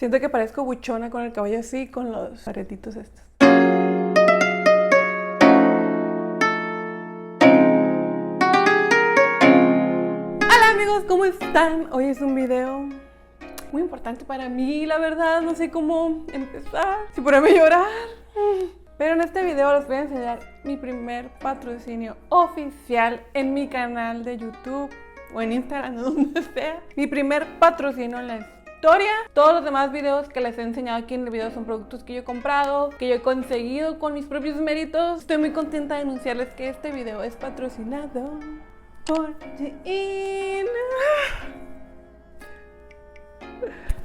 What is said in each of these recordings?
Siento que parezco buchona con el cabello así, con los aretitos estos. Hola amigos, ¿cómo están? Hoy es un video muy importante para mí, la verdad. No sé cómo empezar, si ponerme a llorar. Pero en este video les voy a enseñar mi primer patrocinio oficial en mi canal de YouTube o en Instagram, donde sea. Mi primer patrocinio en la historia. Todos los demás videos que les he enseñado aquí en el video son productos que yo he comprado, que yo he conseguido con mis propios méritos. Estoy muy contenta de anunciarles que este video es patrocinado por Shein.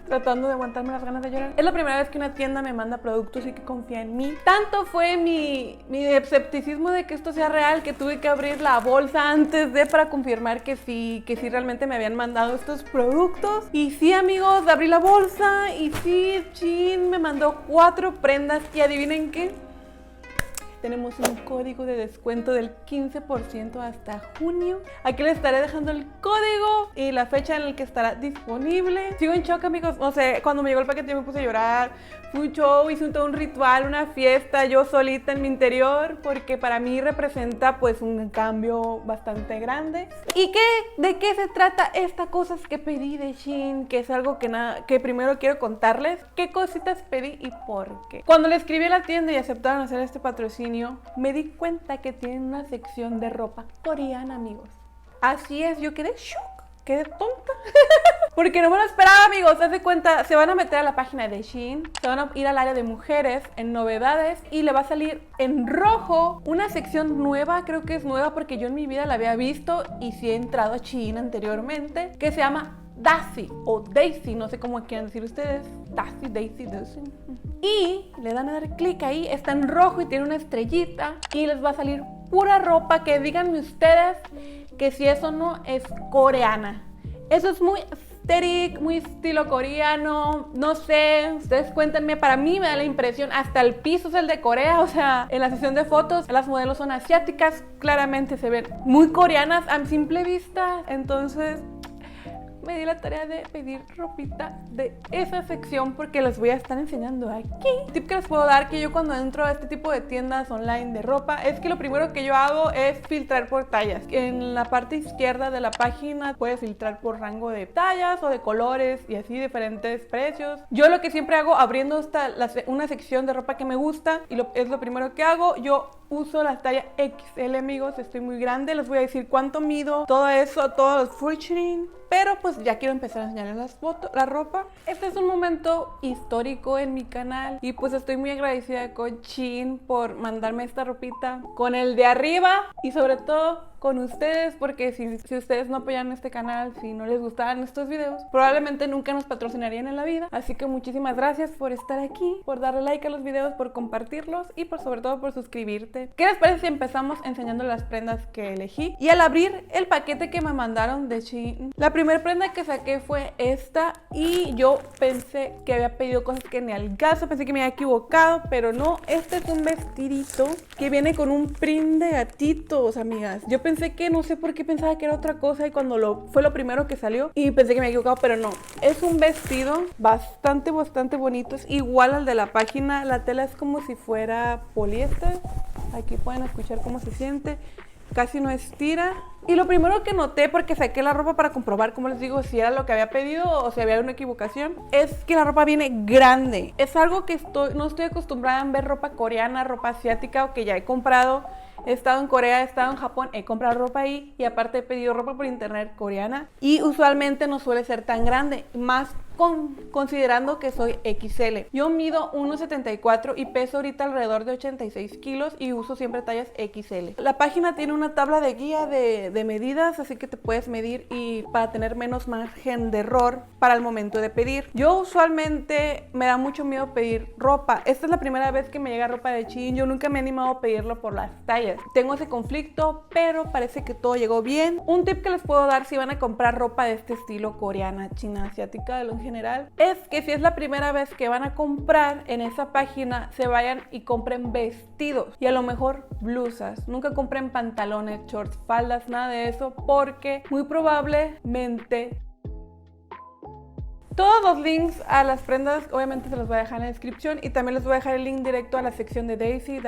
Tratando de aguantarme las ganas de llorar. Es la primera vez que una tienda me manda productos y que confía en mí. Tanto fue mi escepticismo de que esto sea real que tuve que abrir la bolsa antes de para confirmar que sí realmente me habían mandado estos productos. Y sí, amigos, abrí la bolsa y sí, Shein me mandó 4 prendas y adivinen qué. Tenemos un código de descuento del 15% hasta junio. Aquí les estaré dejando el código y la fecha en la que estará disponible. Sigo en shock, amigos. No sé, cuando me llegó el paquete yo me puse a llorar. Fue un show, hice todo un ritual, una fiesta, yo solita en mi interior, porque para mí representa pues un cambio bastante grande. ¿Y de qué se trata esta cosa que pedí de Shein? Que es algo que primero quiero contarles. ¿Qué cositas pedí y por qué? Cuando le escribí a la tienda y aceptaron hacer este patrocinio, me di cuenta que tienen una sección de ropa coreana, amigos. Así es, yo quedé shock, quedé tonta. Porque no me lo esperaba, amigos. Haz de cuenta, se van a meter a la página de Shein, se van a ir al área de mujeres, en novedades, y le va a salir en rojo una sección nueva, creo que es nueva porque yo en mi vida la había visto y sí he entrado a Shein anteriormente, que se llama Daisy o Daisy, no sé cómo quieran decir ustedes. Daisy. Y le dan a dar clic ahí, está en rojo y tiene una estrellita y les va a salir pura ropa que díganme ustedes que si eso no es coreana. Eso es muy aesthetic, muy estilo coreano, no sé, ustedes cuéntenme, para mí me da la impresión, hasta el piso es el de Corea, o sea, en la sesión de fotos las modelos son asiáticas, claramente se ven muy coreanas a simple vista, entonces me di la tarea de pedir ropita de esa sección porque les voy a estar enseñando aquí. Tip que les puedo dar que yo cuando entro a este tipo de tiendas online de ropa es que lo primero que yo hago es filtrar por tallas. En la parte izquierda de la página puedes filtrar por rango de tallas o de colores y así diferentes precios. Yo lo que siempre hago abriendo una sección de ropa que me gusta y es lo primero que hago, yo uso la talla XL, amigos, estoy muy grande, les voy a decir cuánto mido, todo eso, todos los featuring. Pero pues ya quiero empezar a enseñarles las fotos, la ropa. Este es un momento histórico en mi canal y pues estoy muy agradecida con Shein por mandarme esta ropita con el de arriba y sobre todo con ustedes, porque si ustedes no apoyan este canal, si no les gustaran estos videos, probablemente nunca nos patrocinarían en la vida. Así que muchísimas gracias por estar aquí, por darle like a los videos, por compartirlos y sobre todo por suscribirte. ¿Qué les parece si empezamos enseñando las prendas que elegí? Y al abrir el paquete que me mandaron de Shein, la primera prenda que saqué fue esta y yo pensé que había pedido cosas que ni al caso, pensé que me había equivocado, pero no. Este es un vestidito que viene con un print de gatitos, amigas. Yo pensé que no sé por qué pensaba que era otra cosa y cuando fue lo primero que salió y pensé que me había equivocado, pero no. Es un vestido bastante bonito, es igual al de la página, la tela es como si fuera poliéster. Aquí pueden escuchar cómo se siente, casi no estira. Y lo primero que noté, porque saqué la ropa para comprobar, como les digo, si era lo que había pedido o si había una equivocación, es que la ropa viene grande. Es algo que no estoy acostumbrada a ver ropa coreana, ropa asiática, o que ya he comprado. He estado en Corea, he estado en Japón, he comprado ropa ahí y aparte he pedido ropa por internet coreana y usualmente no suele ser tan grande, más considerando que soy XL. Yo mido 1,74 y peso ahorita alrededor de 86 kilos y uso siempre tallas XL. La página tiene una tabla de guía de medidas, así que te puedes medir y para tener menos margen de error para el momento de pedir. Yo usualmente me da mucho miedo pedir ropa. Esta es la primera vez que me llega ropa de Shein. Yo nunca me he animado a pedirlo por las tallas. Tengo ese conflicto, pero parece que todo llegó bien. Un tip que les puedo dar si van a comprar ropa de este estilo coreana, china, asiática, de lo general, es que si es la primera vez que van a comprar en esa página, se vayan y compren vestidos y a lo mejor blusas. Nunca compren pantalones, shorts, faldas, nada de eso, porque muy probablemente Todos los links a las prendas obviamente se los voy a dejar en la descripción y también les voy a dejar el link directo a la sección de Daisy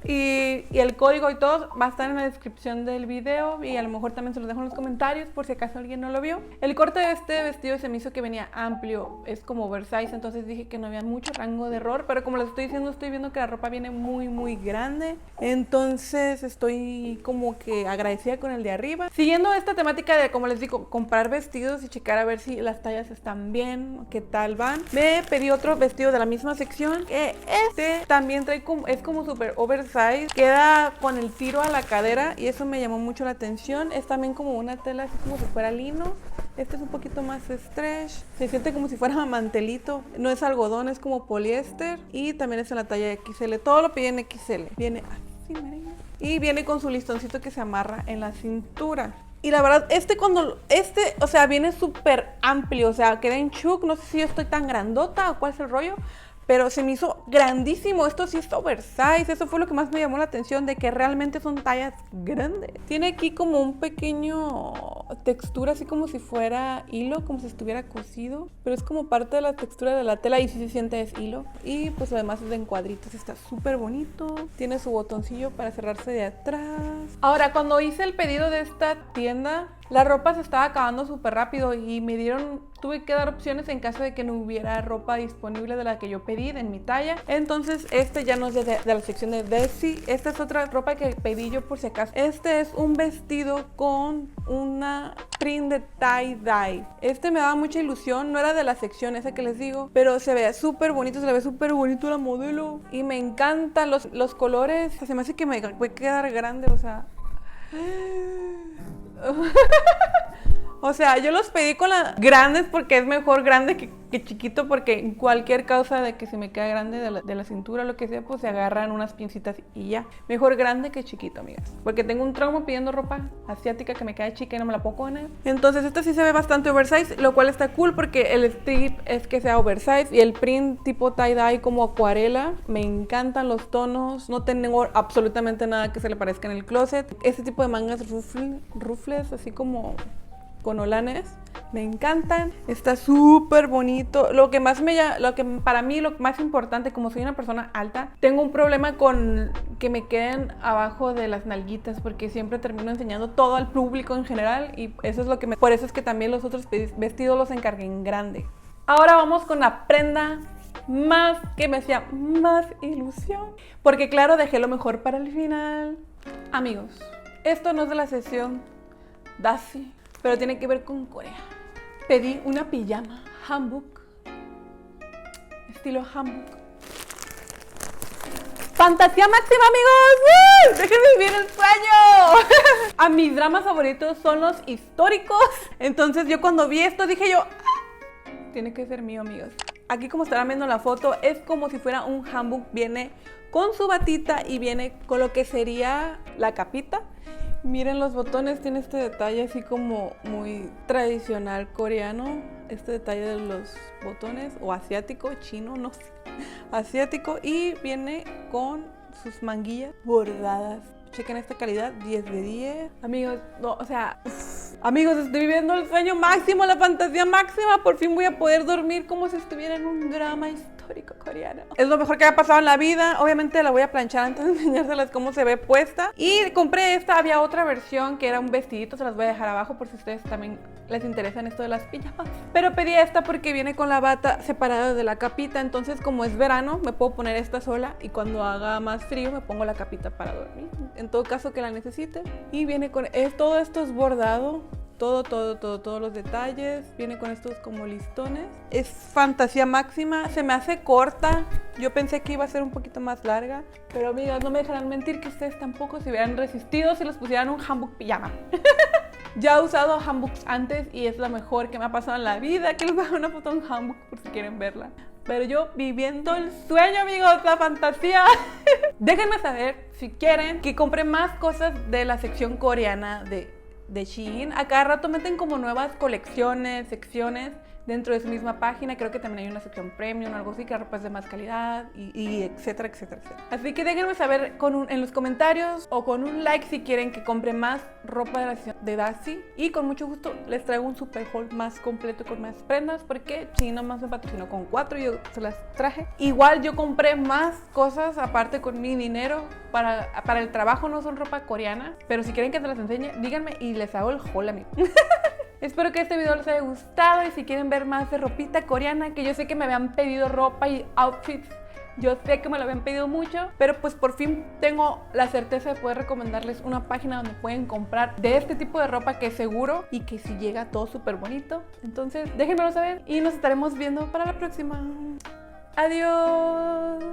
y el código y todo va a estar en la descripción del video y a lo mejor también se los dejo en los comentarios por si acaso alguien no lo vio. El corte de este vestido se me hizo que venía amplio, es como oversize, entonces dije que no había mucho rango de error, pero como les estoy diciendo, estoy viendo que la ropa viene muy grande, entonces estoy como que agradecida con el de arriba. Siguiendo esta temática de, como les digo, comprar vestidos y checar a ver si las tallas están bien, qué tal van, me pedí otro vestido de la misma sección, que este también trae como, es como súper oversize, queda con el tiro a la cadera y eso me llamó mucho la atención. Es también como una tela así como si fuera lino. Este es un poquito más stretch, se siente como si fuera mantelito, no es algodón, es como poliéster y también es en la talla XL, todo lo pide en XL, viene así, miren, y viene con su listoncito que se amarra en la cintura. Y la verdad, o sea, viene súper amplio, o sea, queda en chuk, no sé si yo estoy tan grandota o cuál es el rollo, pero se me hizo grandísimo. Esto sí es oversize. Eso fue lo que más me llamó la atención, de que realmente son tallas grandes. Tiene aquí como un pequeño textura, así como si fuera hilo, como si estuviera cosido, pero es como parte de la textura de la tela y sí se siente es hilo. Y pues además es en cuadritos, está súper bonito. Tiene su botoncillo para cerrarse de atrás. Ahora, cuando hice el pedido de esta tienda, la ropa se estaba acabando súper rápido y tuve que dar opciones en caso de que no hubiera ropa disponible de la que yo pedí, en mi talla. Entonces este ya no es de la sección de Desi. Esta es otra ropa que pedí yo por si acaso. Este es un vestido con una print de tie-dye. Este me daba mucha ilusión, no era de la sección esa que les digo, pero se ve súper bonito, se le ve súper bonito la modelo. Y me encantan los colores, se me hace que me puede quedar grande, o sea... O sea, yo los pedí con las grandes porque es mejor grande que chiquito, porque en cualquier causa de que se me quede grande de la cintura o lo que sea, pues se agarran unas pincitas y ya. Mejor grande que chiquito, amigas. Porque tengo un trauma pidiendo ropa asiática que me queda chica y no me la puedo poner. Entonces esta sí se ve bastante oversize, lo cual está cool porque el strip es que sea oversize y el print tipo tie-dye como acuarela. Me encantan los tonos, no tengo absolutamente nada que se le parezca en el closet. Este tipo de mangas ruffles, así como... con holanes, me encantan, está súper bonito. Lo que para mí lo más importante, como soy una persona alta, tengo un problema con que me queden abajo de las nalguitas, porque siempre termino enseñando todo al público en general y eso es por eso es que también los otros vestidos los encargué en grande. Ahora vamos con la prenda más que me hacía más ilusión, porque claro, dejé lo mejor para el final. Amigos, esto no es de la sesión Dasi, pero tiene que ver con Corea. Pedí una pijama hanbok, estilo hanbok. ¡Fantasía máxima, amigos! ¡Déjenme vivir el sueño! A mis dramas favoritos son los históricos. Entonces yo cuando vi esto dije yo... tiene que ser mío, amigos. Aquí como estarán viendo la foto, es como si fuera un hanbok. Viene con su batita y viene con lo que sería la capita. Miren los botones, tiene este detalle así como muy tradicional coreano. Este detalle de los botones, o asiático, chino, no sé. Asiático, y viene con sus manguillas bordadas. Chequen esta calidad, 10 de 10. Amigos, no, o sea... amigos, estoy viviendo el sueño máximo, la fantasía máxima. Por fin voy a poder dormir como si estuviera en un drama histórico coreano. Es lo mejor que me ha pasado en la vida. Obviamente la voy a planchar antes de enseñárselas cómo se ve puesta. Y compré esta, había otra versión que era un vestidito. Se las voy a dejar abajo por si ustedes también les interesan esto de las pijamas. Pero pedí esta porque viene con la bata separada de la capita. Entonces como es verano, me puedo poner esta sola. Y cuando haga más frío me pongo la capita para dormir, en todo caso que la necesite. Y viene con todo esto es bordado, todos los detalles. Viene con estos como listones. Es fantasía máxima. Se me hace corta. Yo pensé que iba a ser un poquito más larga, pero amigas, no me dejarán mentir que ustedes tampoco se hubieran resistido si les pusieran un hanbok pijama. Ya he usado hanboks antes y es lo mejor que me ha pasado en la vida. Que les voy a dar una foto de un hanbok por si quieren verla. Pero yo viviendo el sueño, amigos, la fantasía. Déjenme saber si quieren que compre más cosas de la sección coreana de Shein. A cada rato meten como nuevas colecciones, secciones dentro de su misma página. Creo que también hay una sección premium o algo así, que la ropa es de más calidad y etcétera, etcétera, etcétera. Así que déjenme saber en los comentarios o con un like si quieren que compre más ropa de la sección de Daxi, y con mucho gusto les traigo un super haul más completo con más prendas, porque si nomás me patrocinó con 4 y yo se las traje. Igual yo compré más cosas aparte con mi dinero para el trabajo, no son ropa coreana, pero si quieren que se las enseñe, díganme y les hago el haul a mí. Espero que este video les haya gustado, y si quieren ver más de ropita coreana, que yo sé que me habían pedido ropa y outfits, yo sé que me lo habían pedido mucho, pero pues por fin tengo la certeza de poder recomendarles una página donde pueden comprar de este tipo de ropa que es seguro y que si llega todo súper bonito. Entonces déjenmelo saber y nos estaremos viendo para la próxima. Adiós.